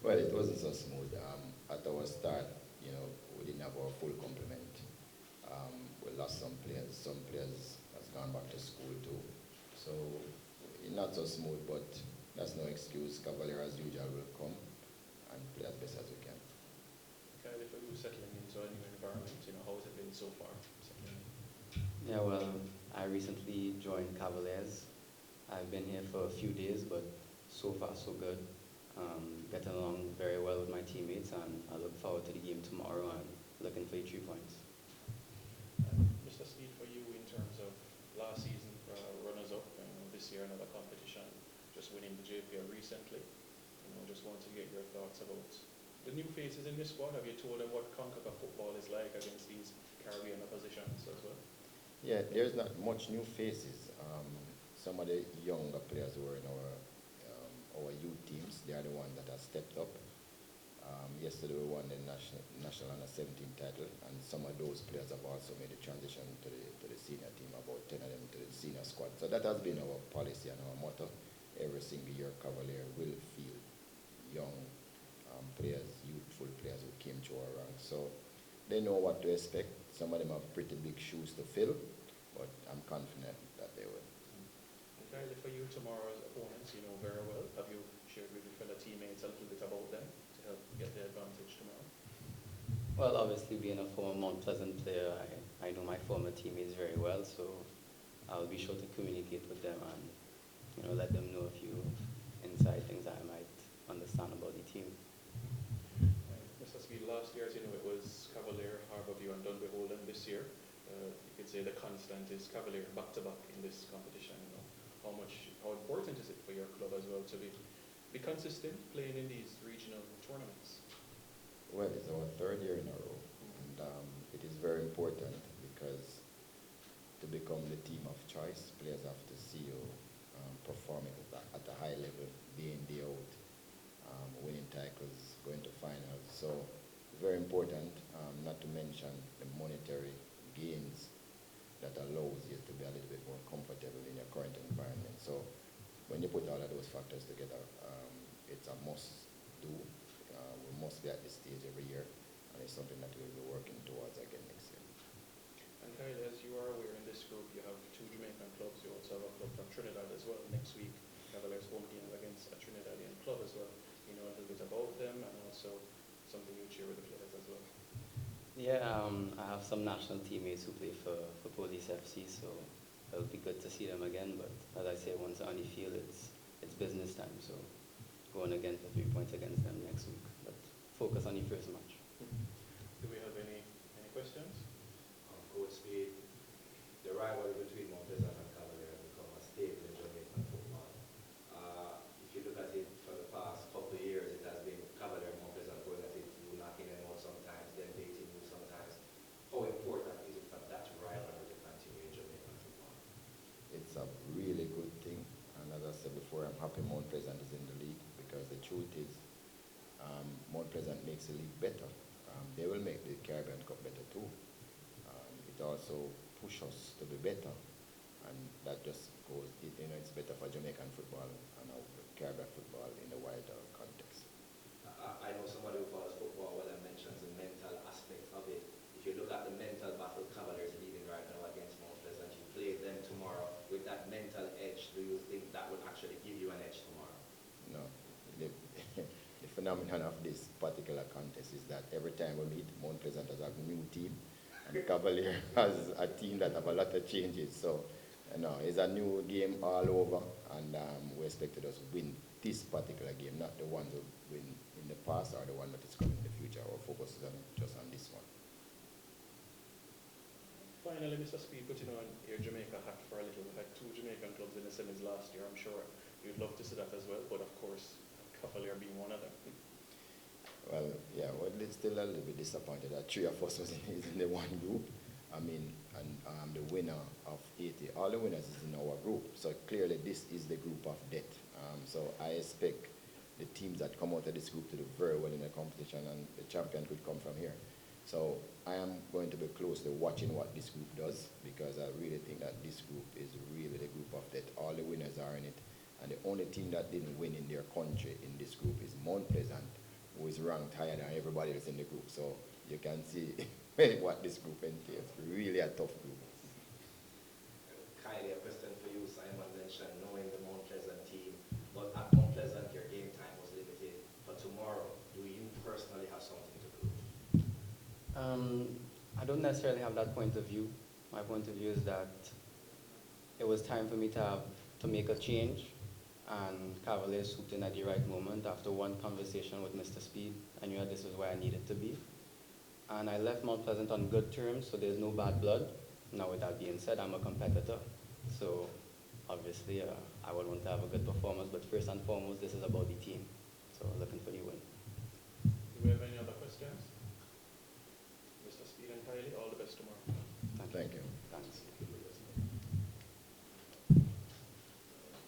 Well, it wasn't so smooth. At our start, we didn't have our full complement. We lost some players. Some players has gone back to school too. So not so smooth, but that's no excuse. Cavalier as usual will come and play as best as we can. Kaile, for you settling into a new environment, how has it been so far? Settling in? Yeah, well, I recently joined Cavaliers. I've been here for a few days, but so far so good. Getting along very well with my teammates, and I look forward to the game tomorrow and looking for the 3 points. And Mr. Speed, for you in terms of last season runners-up, this year another competition, just winning the JPL recently, just want to get your thoughts about the new faces in this squad. Have you told them what Concacaf football is like against these Caribbean oppositions as well? Yeah, there's not much new faces. Some of the younger players who are in our youth teams, they are the ones that have stepped up. Yesterday we won the national under 17 title, and some of those players have also made the transition to the senior team, about 10 of them to the senior squad. So that has been our policy and our motto. Every single year, Cavalier will field young players, youthful players who came through our ranks. So they know what to expect. Some of them have pretty big shoes to fill, but I'm confident that they will. And Kaile, for you, tomorrow's opponents, you know very well. Have you shared with your fellow teammates a little bit about them to help get the advantage tomorrow? Well, obviously being a former Mount Pleasant player, I know my former teammates very well, so I'll be sure to communicate with them and let them know a few inside things that I might understand about the team. Mr. Speed, last year, it was Cavalier, Harborview, and Dunbeholden. This year, you could say the constant is Cavalier back-to-back in this competition. How important is it for your club as well to be consistent playing in these regional tournaments? Well, it's our third year in a row, and it is very important because to become the team of choice, players have to see you performing at a high level, day in, day out, winning tackles, going to finals. So very important, not to mention the monetary gains that allows you to be a little bit more comfortable in your current environment. So when you put all of those factors together, it's a must do. We must be at this stage every year, and it's something that we'll be working towards again next year. And Kyle, as you are aware, in this group you have 2 Jamaican clubs. You also have a club from Trinidad as well. Next week, Cavaliers home game against a Trinidadian club as well. You know a little bit about them, and also something you share with the players as well. Yeah, I have some national teammates who play for Police FC, so it'll be good to see them again. But as I say, once on the field, it's business time. So going again for 3 points against them next week. But focus on the first match. Do we have any questions? Coach Speed, the rivalry between Mount Pleasant and Cavalier has become a staple in Jamaican football. If you look at it for the past couple of years, it has been Cavalier and Mount Pleasant going at it, you knocking them out sometimes, then beating you sometimes. How important is it for that rivalry to continue in Jamaican football? It's a really good thing, and as I said before, I'm happy Mount Pleasant is in the league, because the truth is, Mount Pleasant makes the league better. They will make the Caribbean Cup better too. It also pushes us to be better, and that just goes, it's better for Jamaican football and Caribbean football in the wider context. I know somebody who follows football well and mentions the mental aspect of it. If you look at the mental battle Cavaliers leading right now against Mount Pleasant, you play them tomorrow with that mental edge. Do you think that would actually give you an edge tomorrow? No. The phenomenon of this particular contest is that every time we meet, Mount Pleasant has a new team, and Cavalier has a team that have a lot of changes. So, it's a new game all over, and we expect us to win this particular game, not the ones who win in the past or the one that is coming in the future. Our focus is just on this one. Finally, Mr. Speed, putting on your Jamaica hat for a little. We had 2 Jamaican clubs in the semis last year. I'm sure you'd love to see that as well, but of course, Cavalier being one of them. Well, yeah, it's still a little bit disappointed that 3 of us was in the one group. I mean, and the winner of 80, all the winners is in our group. So clearly this is the group of death. So I expect the teams that come out of this group to do very well in the competition, and the champion could come from here. So I am going to be closely watching what this group does, because I really think that this group is really the group of death. All the winners are in it. And the only team that didn't win in their country in this group is Mount Pleasant, who is ranked higher than everybody else in the group. So you can see what this group entails. Really a tough group. Kaile, a question for you. Simon mentioned knowing the Mount Pleasant team, but at Mount Pleasant your game time was limited. For tomorrow, do you personally have something to prove? I don't necessarily have that point of view. My point of view is that it was time for me to make a change, and Cavaliers swooped in at the right moment. After one conversation with Mr. Speed, I knew that this was where I needed to be. And I left Mount Pleasant on good terms, so there's no bad blood. Now, with that being said, I'm a competitor. So, obviously, I would want to have a good performance, but first and foremost, this is about the team. So, looking for the win. Do we have any